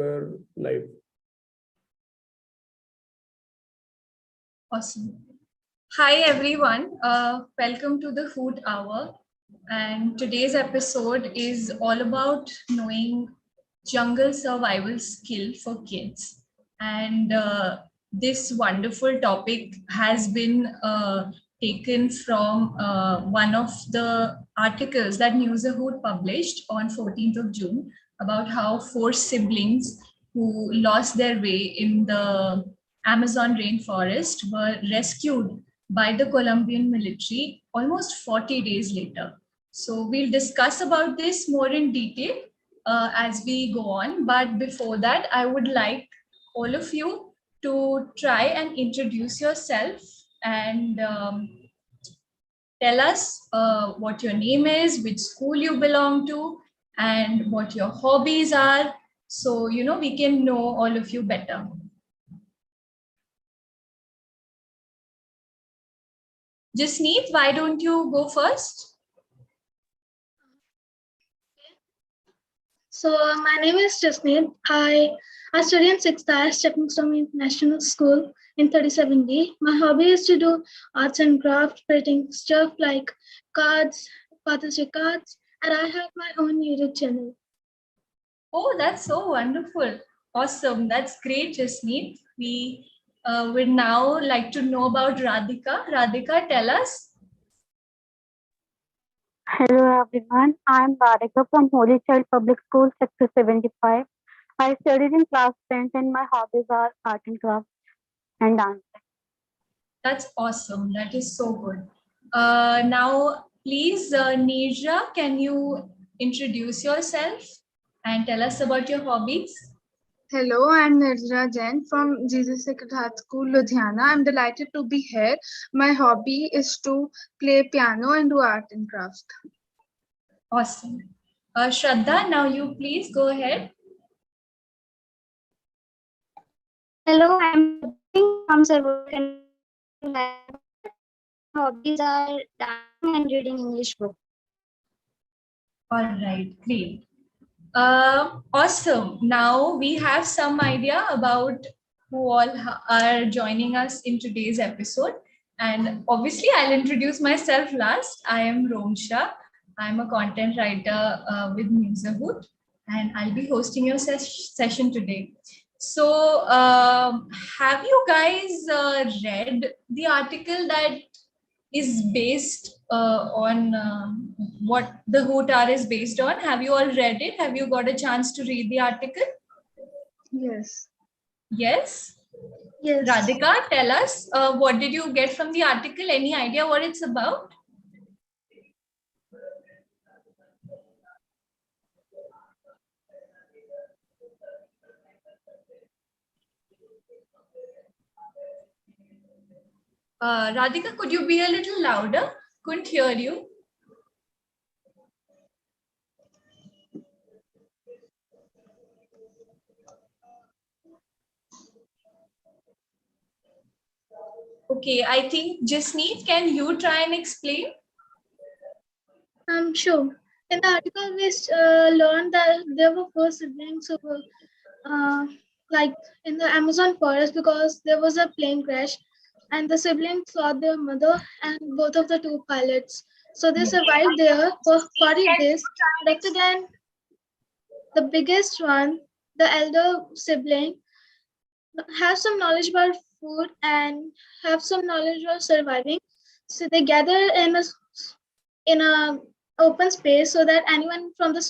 live. Awesome. Hi everyone, welcome to the Hoot Hour, and today's episode is all about knowing jungle survival skill for kids. And this wonderful topic has been taken from one of the articles that Newsahoot published on 14th of June about how 4 siblings who lost their way in the Amazon rainforest were rescued by the Colombian military almost 40 days later. So we'll discuss about this more in detail as we go on. But before that, I would like all of you to try and introduce yourself and tell us what your name is, which school you belong to, and what your hobbies are. So, we can know all of you better. Jasneet, why don't you go first? So my name is Jasneet. I study in 6th Stepping Stone International School in 37D. My hobby is to do arts and crafts, creating stuff like cards, Father's Day cards, and I have my own YouTube channel. Oh, that's so wonderful. Awesome. That's great, Jasneet. We would now like to know about Radhika. Radhika, tell us. Hello everyone, I am Radhika from Holy Child Public School, Sector 75. I studied in class 10th and my hobbies are art and crafts and dance. That's awesome. That is so good. Now, please, Nirjra, can you introduce yourself and tell us about your hobbies? Hello, I'm Nirjra Jain from Jesus Sacred Heart School, Ludhiana. I'm delighted to be here. My hobby is to play piano and do art and crafts. Awesome. Shradha, now you please go ahead. Hello, I'm from Sarvodaya. Hobbies are dancing and reading English books. All right, great. Awesome. Now we have some idea about who all are joining us in today's episode. And obviously, I'll introduce myself last. I am Romsha. I'm a content writer with Newsahoot, and I'll be hosting your session today. So, have you guys read the article that is based on what the Hoot Hour is based on? Have you all read it? Have you got a chance to read the article? Yes. Yes? Yes. Radhika, tell us, what did you get from the article? Any idea what it's about? Radhika, could you be a little louder? Couldn't hear you. Okay, I think Jasneet, can you try and explain? Sure. In the article, we learned that there were 4 siblings who were like in the Amazon forest because there was a plane crash, and the siblings saw their mother and both of the 2 pilots. So they survived there for 40 days. But again, the biggest one, the elder sibling, have some knowledge about food and have some knowledge of surviving. So they gather in a open space so that anyone from the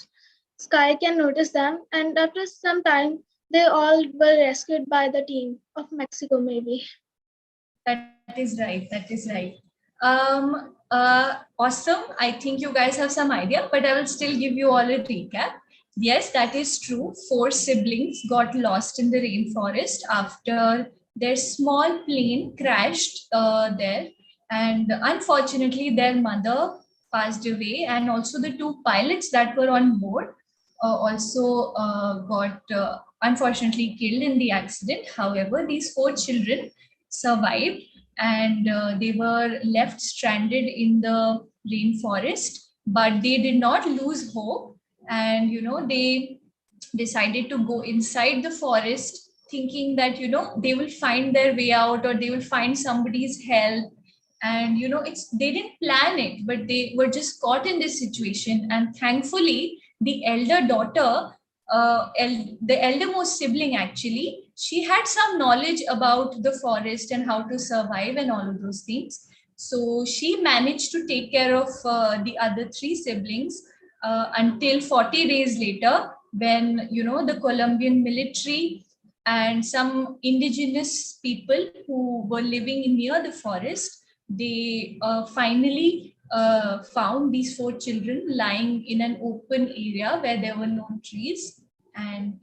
sky can notice them. And after some time, they all were rescued by the team of Mexico, maybe. That is right. That is right. Awesome. I think you guys have some idea, but I will still give you all a recap. Yes, that is true. 4 siblings got lost in the rainforest after their small plane crashed there. And unfortunately, their mother passed away, and also the 2 pilots that were on board also got unfortunately killed in the accident. However, these 4 children survived, and they were left stranded in the rainforest, but they did not lose hope, and they decided to go inside the forest, thinking that they will find their way out, or they will find somebody's help. And they didn't plan it, but they were just caught in this situation. And thankfully, the elder daughter, the eldermost sibling, actually, she had some knowledge about the forest and how to survive and all of those things. So she managed to take care of the other three siblings until 40 days later, when the Colombian military and some indigenous people who were living near the forest, they finally found these four children lying in an open area where there were no trees. And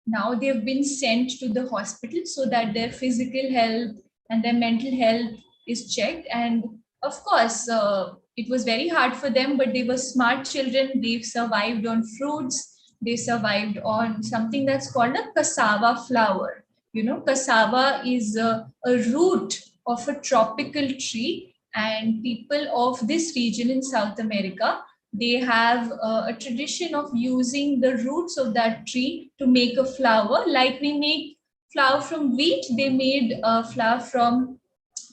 now they have been sent to the hospital so that their physical health and their mental health is checked. And of course, it was very hard for them, but they were smart children. They've survived on fruits. They survived on something that's called a cassava flower. Cassava is a root of a tropical tree, and people of this region in South America, they have a tradition of using the roots of that tree to make a flour. Like we make flour from wheat, they made a flour from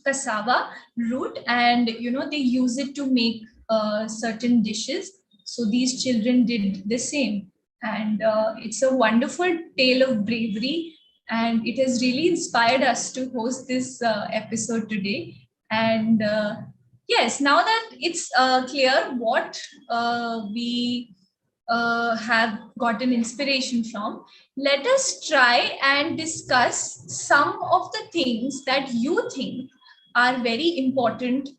cassava root, and they use it to make certain dishes. So these children did the same. And it's a wonderful tale of bravery, and it has really inspired us to host this episode today. And yes, now that it's clear what we have gotten inspiration from, let us try and discuss some of the things that you think are very important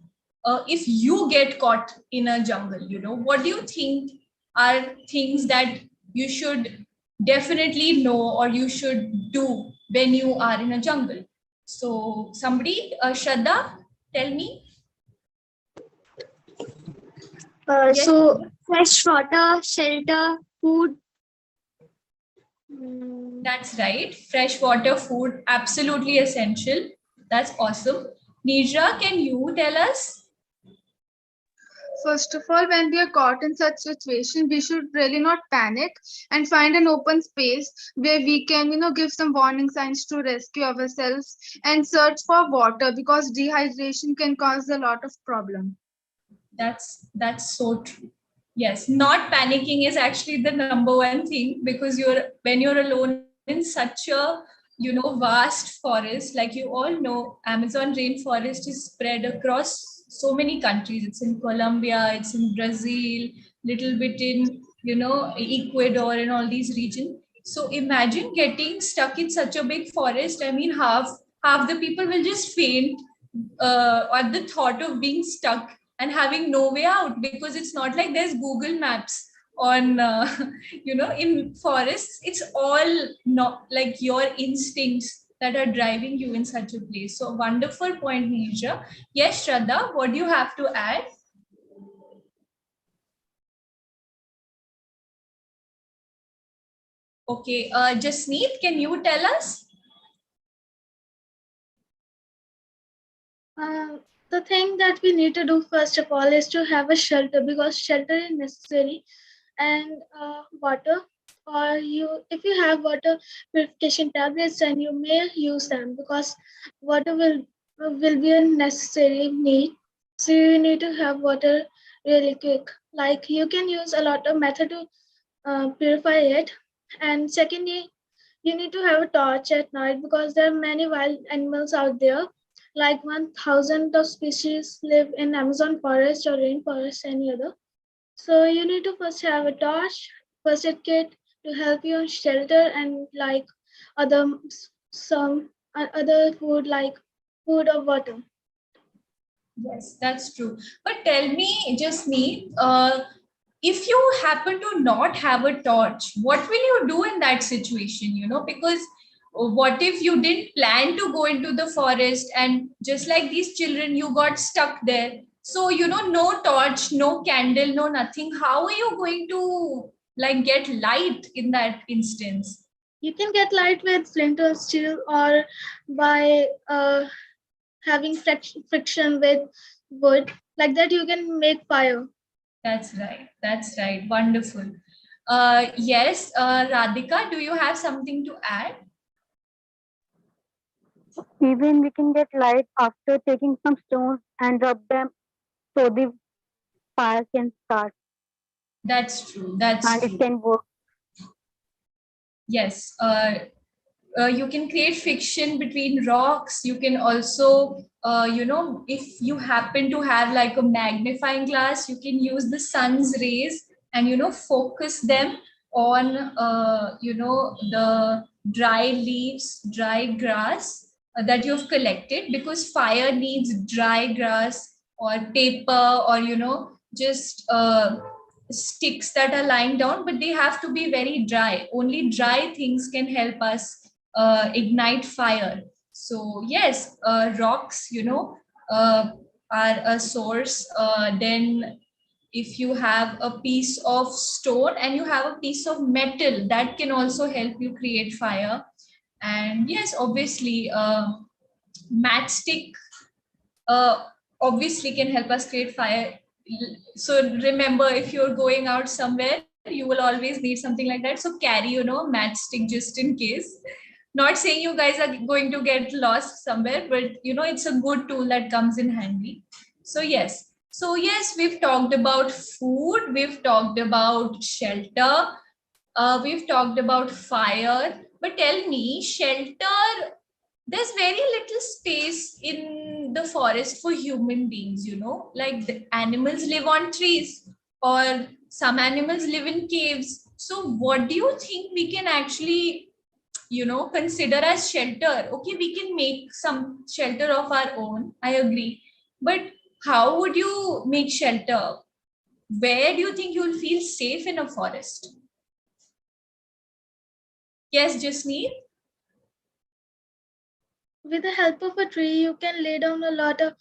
if you get caught in a jungle. What do you think are things that you should definitely know, or you should do when you are in a jungle? So somebody, Shradha, tell me. Yes. So fresh water, shelter, food. That's right. Fresh water, food, absolutely essential. That's awesome. Nirjra, can you tell us? First of all, when we are caught in such situation, we should really not panic and find an open space where we can, give some warning signs to rescue ourselves and search for water, because dehydration can cause a lot of problem. That's so true. Yes, not panicking is actually the number one thing, because when you're alone in such a vast forest. Like you all know, Amazon rainforest is spread across so many countries. It's in Colombia, it's in Brazil, little bit in Ecuador and all these regions. So imagine getting stuck in such a big forest. I mean, half the people will just faint at the thought of being stuck and having no way out, because it's not like there's Google Maps on in forests. It's all not like your instincts that are driving you in such a place. So wonderful point, Nirjra. Yes, Shraddha, what do you have to add? Okay, Jasneet, can you tell us? The thing that we need to do first of all is to have a shelter, because shelter is necessary, and water, or if you have water purification tablets, then you may use them, because water will be a necessary need. So you need to have water really quick. Like you can use a lot of method to purify it. And secondly, you need to have a torch at night, because there are many wild animals out there. Like 1,000 of species live in Amazon forest or rainforest, any other. So you need to first have a torch, first aid kit to help you shelter, and like other some other food, like food or water. Yes, that's true. But tell me, Jasneet, if you happen to not have a torch, what will you do in that situation? Because what if you didn't plan to go into the forest, and just like these children, you got stuck there? So, no torch, no candle, no nothing. How are you going to like get light in that instance? You can get light with flint or steel, or by having friction with wood. Like that, you can make fire. That's right. That's right. Wonderful. Yes, Radhika, do you have something to add? Even we can get light after taking some stones and rub them so the fire can start That's true. That's and it true. can work. Yes. You can create friction between rocks. You can also, if you happen to have like a magnifying glass, you can use the sun's rays and, focus them on, the dry leaves, dry grass that you've collected, because fire needs dry grass or paper or, just sticks that are lying down, but they have to be very dry. Only dry things can help us ignite fire. So yes, rocks, are a source. Then if you have a piece of stone and you have a piece of metal, that can also help you create fire. And yes, obviously, matchstick uh, obviously can help us create fire. So remember, if you're going out somewhere, you will always need something like that. So carry, matchstick just in case. Not saying you guys are going to get lost somewhere, but it's a good tool that comes in handy. So yes, we've talked about food, we've talked about shelter, we've talked about fire. But tell me, shelter, there's very little space in the forest for human beings, like the animals live on trees, or some animals live in caves. So what do you think we can actually, consider as shelter? Okay, we can make some shelter of our own, I agree, but how would you make shelter? Where do you think you'll feel safe in a forest? Yes, Jasneet? With the help of a tree, you can lay down a lot of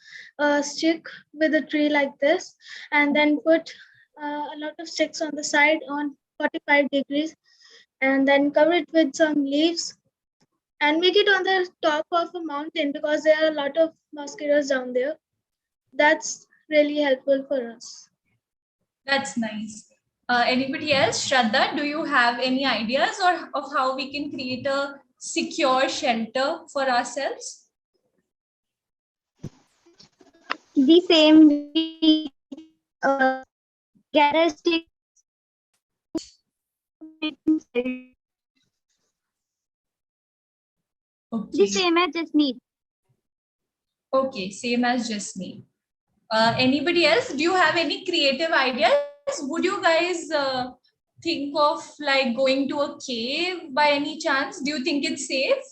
stick with a tree like this, and then put a lot of sticks on the side on 45 degrees, and then cover it with some leaves and make it on the top of a mountain because there are a lot of mosquitoes down there. That's really helpful for us. That's nice. Anybody else? Shraddha, do you have any ideas or of how we can create a secure shelter for ourselves? The same we gather sticks inside. The Okay. same as just need. Okay, same as just me. Anybody else? Do you have any creative ideas? Would you guys think of like going to a cave by any chance? Do you think it's safe?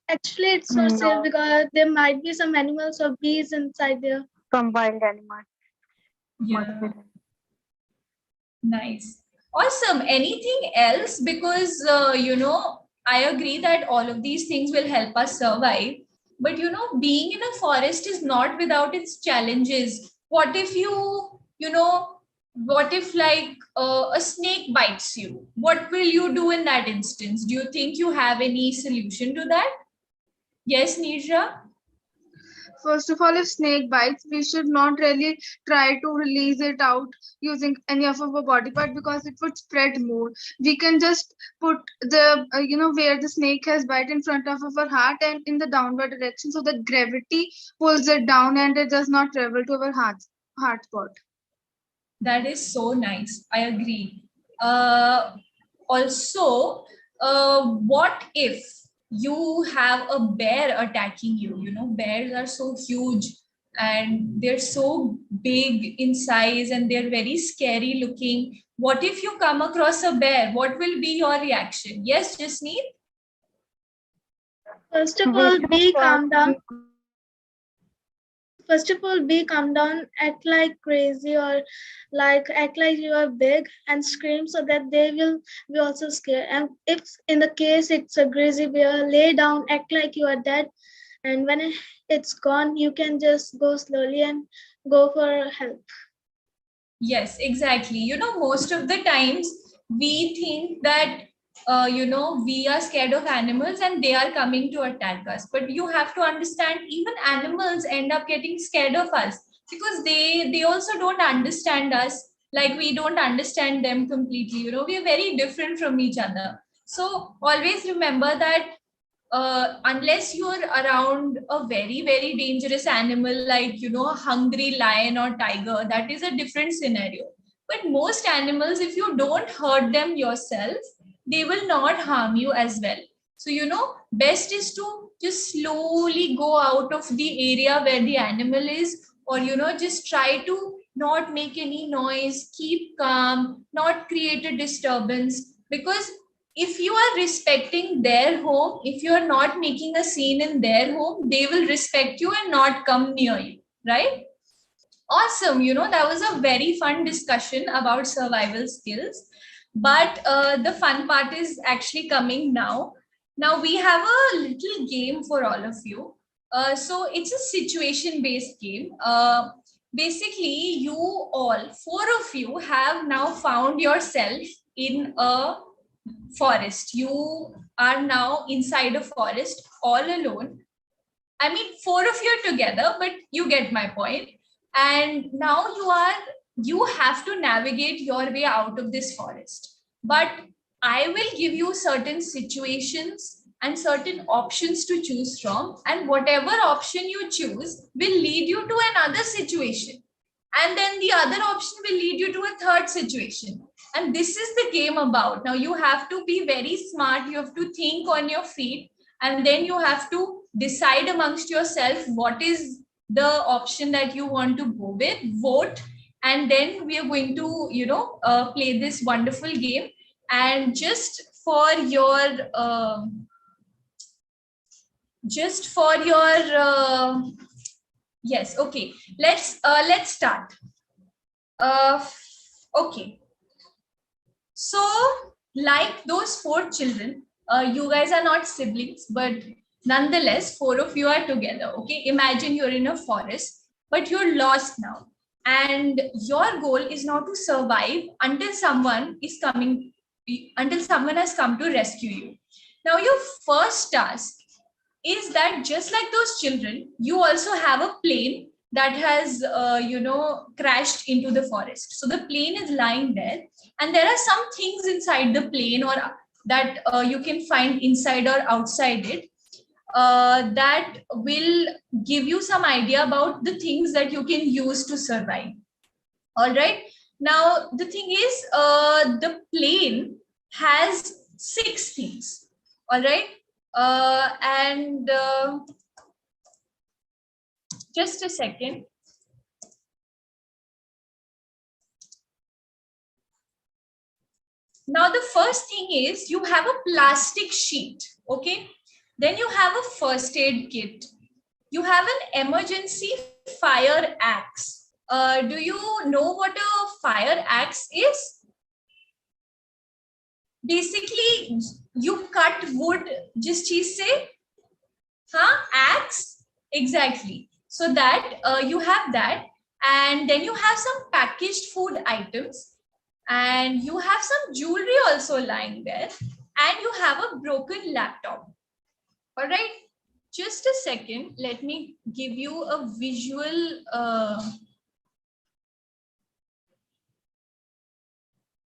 Actually, it's not safe No, because there might be some animals or bees inside there. some wild animals must be Yeah. there. Nice. Awesome. Anything else? Because, I agree that all of these things will help us survive. But, being in a forest is not without its challenges. What if what if like a snake bites you? What will you do in that instance? Do you think you have any solution to that? Yes, Nirjra? First of all, if snake bites, we should not really try to release it out using any of our body part because it would spread more. We can just put the, where the snake has bite in front of our heart and in the downward direction so that gravity pulls it down and it does not travel to our heart spot. That is so nice. I agree. Also, what if you have a bear attacking you? Bears are so huge and they're so big in size and they're very scary looking. What if you come across a bear? What will be your reaction? Yes, Jasneet? First of We all, should be try calm to down. be First of all, be calm down, act like crazy or like act like you are big and scream so that they will be also scared. And if in the case it's a grizzly bear, lay down, act like you are dead. And when it's gone, you can just go slowly and go for help. Yes, exactly. Most of the times we think that, we are scared of animals and they are coming to attack us. But you have to understand, even animals end up getting scared of us because they also don't understand us. like we don't understand them completely. You know, we are very different from each other. So always remember that unless you're around a very, very dangerous animal like, you know, a hungry lion or tiger, that is a different scenario. But most animals, if you don't hurt them yourself, they will not harm you as well. So, you know, best is to just slowly go out of the area where the animal is, or, you know, just try to not make any noise, keep calm, not create a disturbance. Because if you are respecting their home, if you are not making a scene in their home, they will respect you and not come near you, right? Awesome. You know, that was a very fun discussion about survival skills. But the fun part is actually coming now. Now we have a little game for all of you. So it's a situation based game. Basically, you all, four of you, have now found yourself in a forest. You are now inside a forest all alone. I mean, four of you are together, but you get my point. And now you have to navigate your way out of this forest. But I will give you certain situations and certain options to choose from. And whatever option you choose will lead you to another situation. And then the other option will lead you to a third situation. And this is the game about. Now you have to be very smart. You have to think on your feet, and then you have to decide amongst yourself what is the option that you want to go with, vote, and then we are going to, you know, play this wonderful game. And just for your yes, okay, let's start. Okay, so like those four children, you guys are not siblings, but nonetheless, four of you are together. Okay, imagine you're in a forest, but you're lost now, and your goal is now to survive until someone has come to rescue you. Now, your first task is that, just like those children, you also have a plane that has crashed into the forest. So the plane is lying there, and there are some things inside the plane, or that you can find inside or outside it, that will give you some idea about the things that you can use to survive. All right, now the thing is, the plane has six things. All right, and just a second. Now the first thing is, you have a plastic sheet. Okay, then you have a first aid kit, you have an emergency fire axe. Do you know what a fire axe is? Basically, you cut wood, just say, axe, exactly. So that you have that, and then you have some packaged food items, and you have some jewelry also lying there, and you have a broken laptop. All right, just a second, let me give you a visual.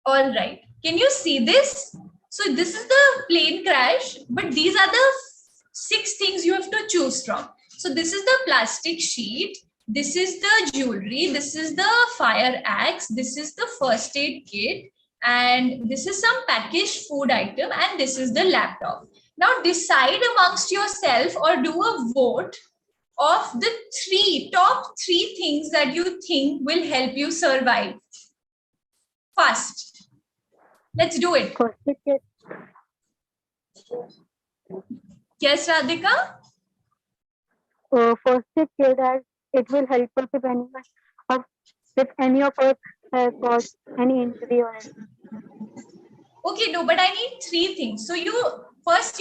All right, can you see this? So this is the plane crash, but these are the six things you have to choose from. So this is the plastic sheet, this is the jewelry, this is the fire axe, this is the first aid kit, and this is some packaged food item, and this is the laptop. Now decide amongst yourself, or do a vote of the top three things that you think will help you survive. Fast. Let's do it. First aid, Yes, Radhika? first aid kit, as it will help us if any of us has got any injury or anything. Okay, no, but I need three things. So you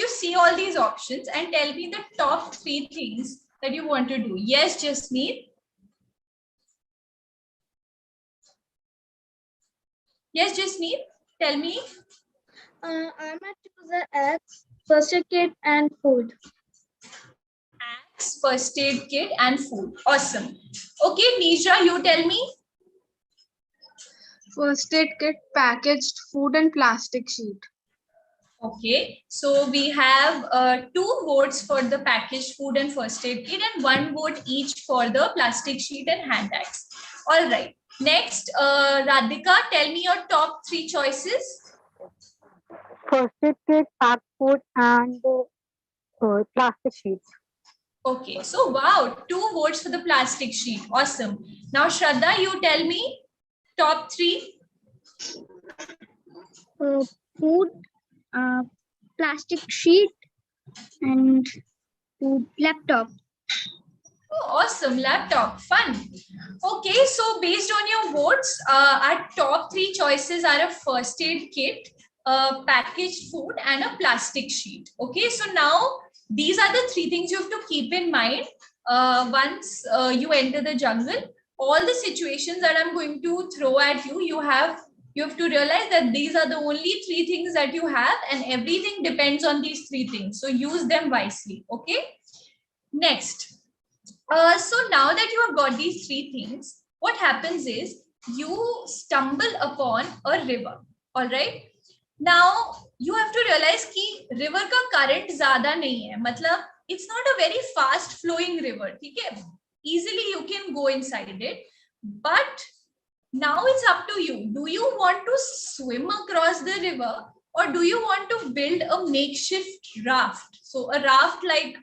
see all these options and tell me the top three things that you want to do. Yes, Jasneet? Yes, Jasneet, tell me. I might choose the axe, first aid kit, and food. Axe, first aid kit, and food. Awesome. Okay, Nirjra, you tell me. First aid kit, packaged food, and plastic sheet. Okay, so we have 2 votes for the packaged food and first aid kit and 1 vote each for the plastic sheet and hand bags. All right. Next, Radhika, tell me your top 3 choices. First aid kit, packed food, and plastic sheets. Okay, so wow, 2 votes for the plastic sheet. Awesome. Now, Shradha, you tell me top 3. Food, plastic sheet, and laptop. Oh, awesome. Laptop. Fun. Okay, so based on your votes, our top 3 choices are a first aid kit, a packaged food, and a plastic sheet. Okay, so now these are the 3 things you have to keep in mind once you enter the jungle. All the situations that I'm going to throw at you, you have to realize that these are the only 3 things that you have, and everything depends on these 3 things. So use them wisely. Okay. Next. So now that you have got these 3 things, what happens is you stumble upon a river. All right. Now you have to realize कि river का current ज़्यादा नहीं है. मतलब it's not a very fast flowing river. ठीक है? Easily you can go inside it. But now it's up to you. Do you want to swim across the river or do you want to build a makeshift raft? So a raft like,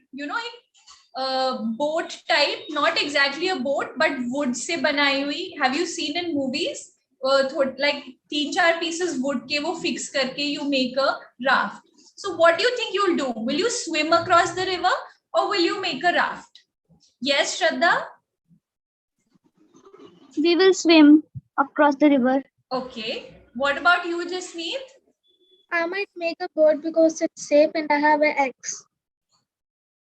boat type, not exactly a boat, but wood से बनाई हुई. Have you seen in movies? Like 3-4 pieces wood के वो fix करके you make a raft. So what do you think you'll do? Will you swim across the river or will you make a raft? Yes, Shradha? We will swim across the river. Okay. What about you, Jasneet? I might make a boat because it's safe and I have an axe.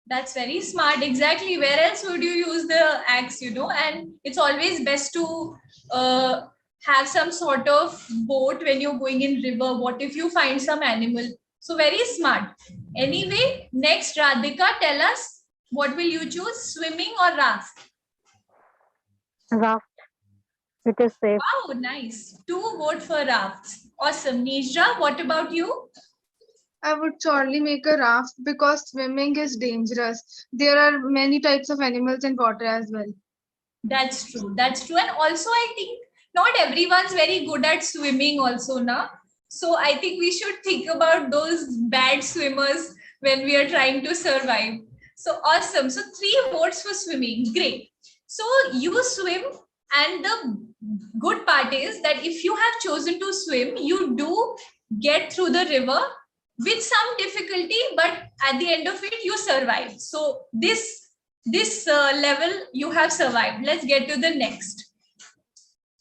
That's very smart. Exactly. Where else would you use the axe, And it's always best to have some sort of boat when you're going in river. What if you find some animal? So very smart. Anyway, next, Radhika, tell us, what will you choose, swimming or raft? Raft. It is safe. Wow, nice. 2 vote for rafts. Awesome. Nirjra, what about you? I would surely make a raft because swimming is dangerous. There are many types of animals in water as well. That's true. That's true. And also, I think not everyone's very good at swimming also, na? So I think we should think about those bad swimmers when we are trying to survive. So awesome. So 3 votes for swimming. Great. So you swim, and the good part is that if you have chosen to swim, you do get through the river with some difficulty, but at the end of it, you survive. So this level you have survived. Let's get to the next.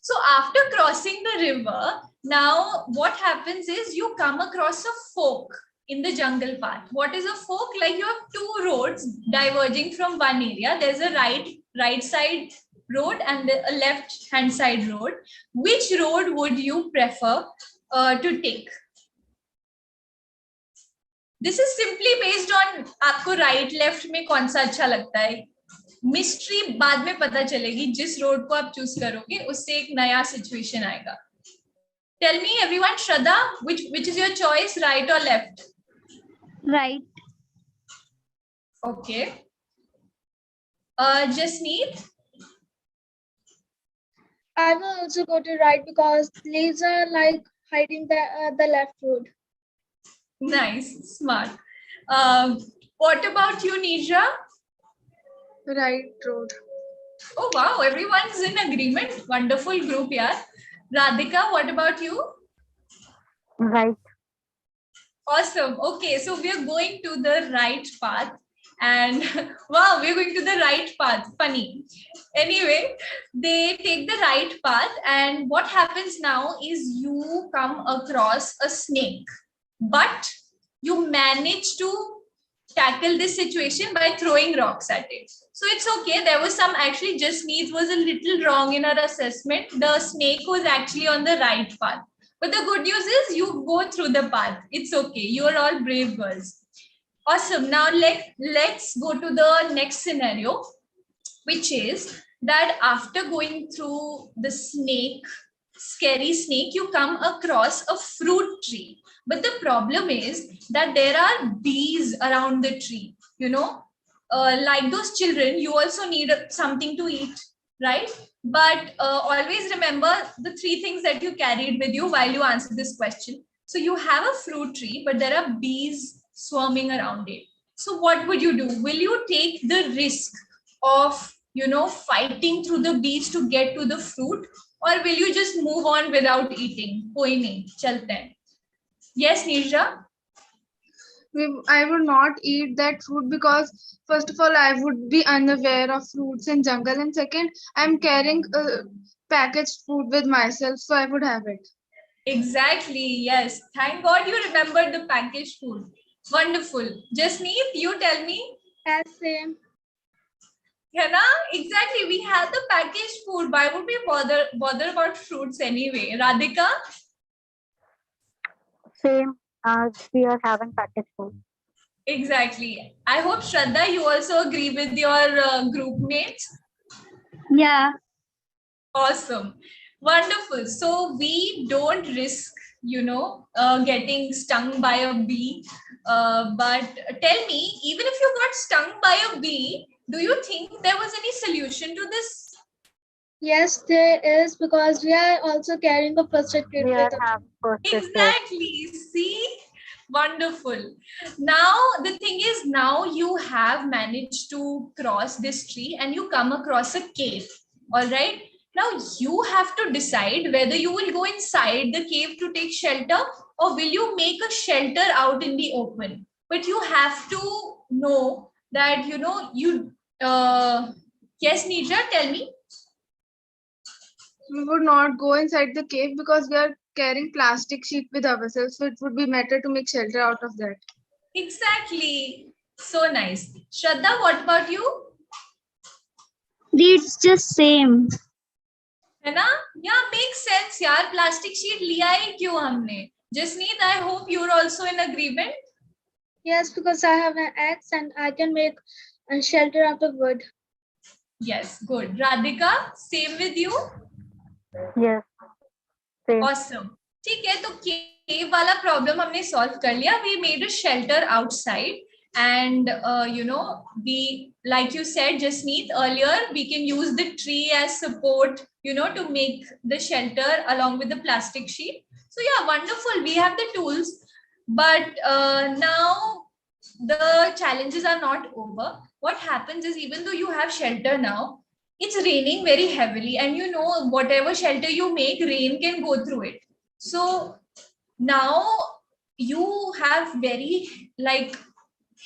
So after crossing the river, now what happens is you come across a fork in the jungle path. What is a fork? Like you have 2 roads diverging from one area. There's a right side road and a left hand side road. Which road would you prefer to take? This is simply based on आपको right left में कौन सा अच्छा लगता है. Mystery बाद में पता चलेगी. जिस रोड को आप चूज करोगे उससे एक नया सिचुएशन आएगा. Tell me everyone, Shradha, which is your choice, right or left? Right. Okay. Jasneet? I will also go to right because leaves are like hiding the left road. Nice, smart. What about you, Nirjra? Right road. Oh wow, everyone's in agreement. Wonderful group, yeah. Radhika, what about you? Right. Awesome. Okay, so we are going to the right path. And wow, we're going to the right path. Funny. Anyway, they take the right path, and what happens now is you come across a snake, but you manage to tackle this situation by throwing rocks at it. So it's okay. There was some, actually, Jasneet was a little wrong in her assessment. The snake was actually on the right path. But the good news is you go through the path. It's okay. You are all brave girls. Awesome. Now let's go to the next scenario, which is that after going through the snake scary snake, you come across a fruit tree. But the problem is that there are bees around the tree. Like those children, you also need something to eat, right? But always remember the three things that you carried with you while you answer this question. So you have a fruit tree, but there are bees swarming around it. So what would you do? Will you take the risk of fighting through the bees to get to the fruit, or will you just move on without eating? Koi nahi, chalte hain. Yes, Nirjra? I would not eat that fruit because first of all I would be unaware of fruits in jungle, and second I'm carrying packaged food with myself, so I would have it. Exactly, yes. Thank God you remembered the packaged food. Wonderful. Jasneet, you tell me. As same. Hana? Exactly, we have the packaged food. Why would we bother about fruits anyway? Radhika? Same as we are having packaged food. Exactly. I hope Shradha, you also agree with your group mates. Yeah. Awesome. Wonderful. So we don't risk, getting stung by a bee. But tell me, even if you got stung by a bee, do you think there was any solution to this? Yes, there is, because we are also carrying a first aid kit We with are us. having first aid kit. Exactly. See? Wonderful. Now, the thing is, now you have managed to cross this tree and you come across a cave. All right. Now, you have to decide whether you will go inside the cave to take shelter, or will you make a shelter out in the open. But you have to know that, yes, Nirjra, tell me. We would not go inside the cave because we are carrying plastic sheet with ourselves, so it would be better to make shelter out of that. Exactly. So nice. Shraddha, what about you? It's just same. है ना? Yeah, makes sense यार. Plastic sheet लिया ही क्यों हमने? Jasneet, I hope you're also in agreement. Yes, because I have an axe and I can make a shelter out of wood. Yes, good. Radhika, same with you. Yes, same. Awesome. ठीक है, तो cave वाला problem हमने solve कर लिया. We made a shelter outside, and we, like you said, Jasneet, earlier, we can use the tree as support, to make the shelter along with the plastic sheet. So yeah, wonderful. We have the tools, but now the challenges are not over. What happens is, even though you have shelter now, it's raining very heavily, and whatever shelter you make, rain can go through it. So now you have very, like,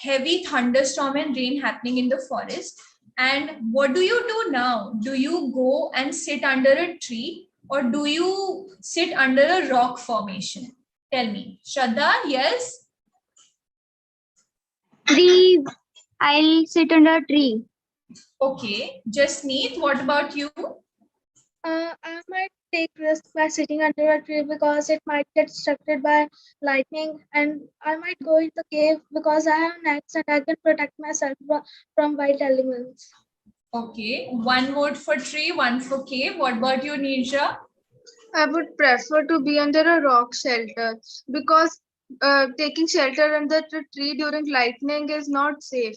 heavy thunderstorm and rain happening in the forest. And what do you do now? Do you go and sit under a tree, or do you sit under a rock formation? Tell me. Shraddha, yes? Tree. I'll sit under a tree. Okay. Jasneet, what about you? I might take risk by sitting under a tree because it might get struck by lightning, and I might go in the cave because I have an axe and I can protect myself from wild elements. Okay. One vote for tree, one for cave. What about you, Nirjra? I would prefer to be under a rock shelter because taking shelter under the tree during lightning is not safe.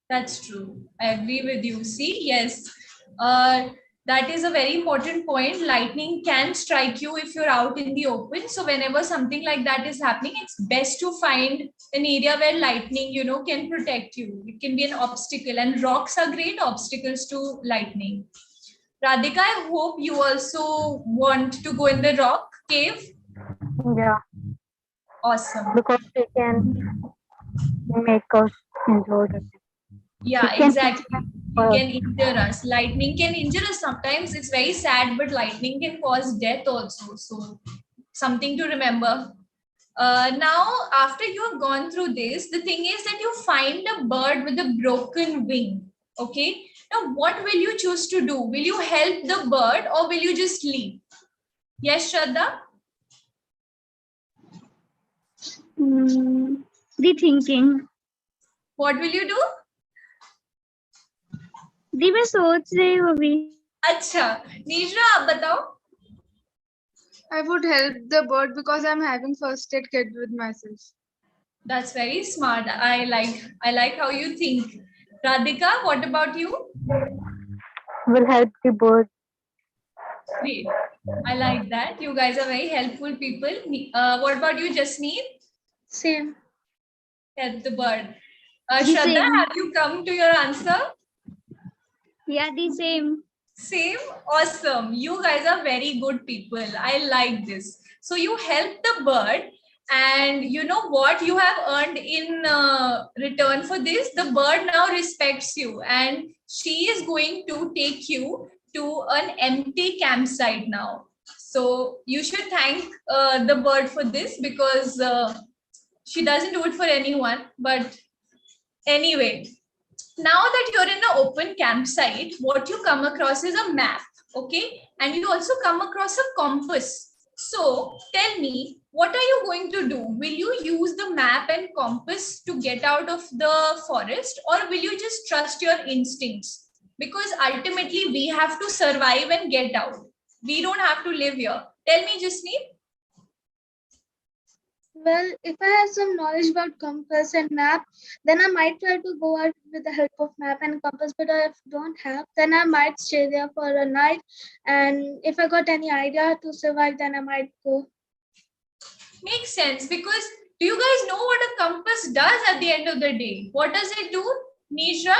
That's true. I agree with you. See, yes, uh, that is a very important point. Lightning can strike you if you're out in the open. So whenever something like that is happening, it's best to find an area where lightning, can protect you. It can be an obstacle, and rocks are great obstacles to lightning. Radhika, I hope you also want to go in the rock cave. Yeah, Awesome. because they can make us injured. Yeah, It can exactly. It uh, can injure us. Lightning can injure us sometimes. It's very sad, but lightning can cause death also. So, something to remember. Now, after you have gone through this, the thing is that you find a bird with a broken wing. Okay. Now, what will you choose to do? Will you help the bird, or will you just leave? Yes, Shraddha? Rethinking. What will you do? दी मैं सोच रही हूँ अभी. अच्छा, नीजरा, आप बताओ. I would help the bird because I'm having first aid kit with myself. That's very smart. I like how you think. Radhika, what about you? Will help the bird. Great. I like that. You guys are very helpful people. What about you, Jasneet? Same. Help the bird. The Shradha, same. have you come to your answer? Yeah, the same. Same? Awesome. You guys are very good people. I like this. So you help the bird, and you know what you have earned in return for this? The bird now respects you, and she is going to take you to an empty campsite now. So you should thank the bird for this because she doesn't do it for anyone. But anyway, now that you're in an open campsite, what you come across is a map, okay? And you also come across a compass. So tell me, what are you going to do? Will you use the map and compass to get out of the forest, or will you just trust your instincts? Because ultimately, we have to survive and get out. We don't have to live here. Tell me, Jasneet. Well, if I have some knowledge about compass and map, then I might try to go out with the help of map and compass. But if I don't have, then I might stay there for a night. And if I got any idea to survive, then I might go. Makes sense because do you guys know what a compass does at the end of the day? What does it do, Nirjra?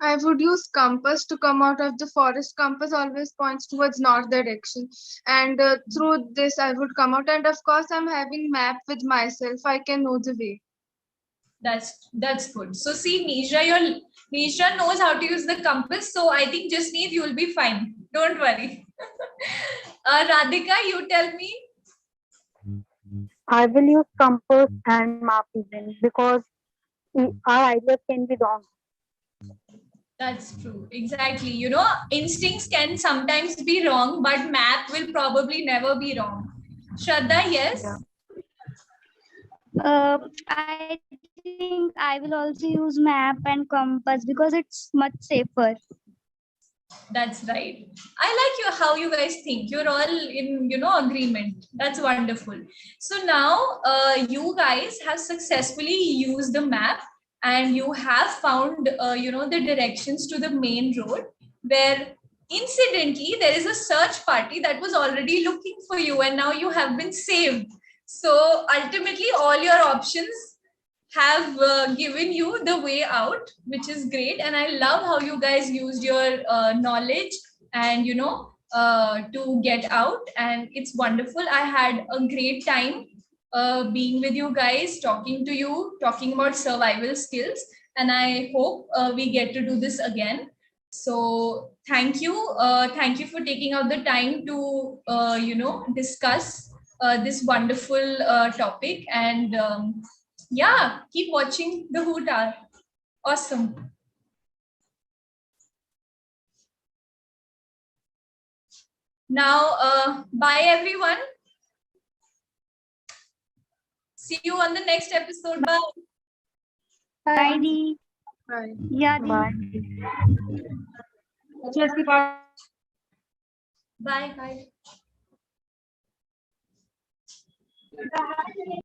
I would use compass to come out of the forest. Compass always points towards north direction, and through this I would come out. And of course, I'm having map with myself. I can know the way. That's good. So see, Nirjra knows how to use the compass. So I think just need you'll be fine. Don't worry. Radhika, you tell me. I will use compass and map even because our ideas can be wrong. That's true. Exactly. You know, instincts can sometimes be wrong, but map will probably never be wrong. Shraddha, yes. I think I will also use map and compass because it's much safer. That's right. I like you how you guys think. You're all in, agreement. That's wonderful. So now you guys have successfully used the map and you have found, the directions to the main road where incidentally there is a search party that was already looking for you and now you have been saved. So ultimately all your options have given you the way out, which is great. And I love how you guys used your knowledge and, to get out. And it's wonderful. I had a great time being with you guys, talking to you, talking about survival skills. And I hope we get to do this again. So thank you. Thank you for taking out the time to, discuss this wonderful topic. And yeah, keep watching the Hoot Hour. Awesome. Now, bye everyone. See you on the next episode. Bye. Bye, Dee. Bye. Yeah, Dee. Bye. Bye. Bye.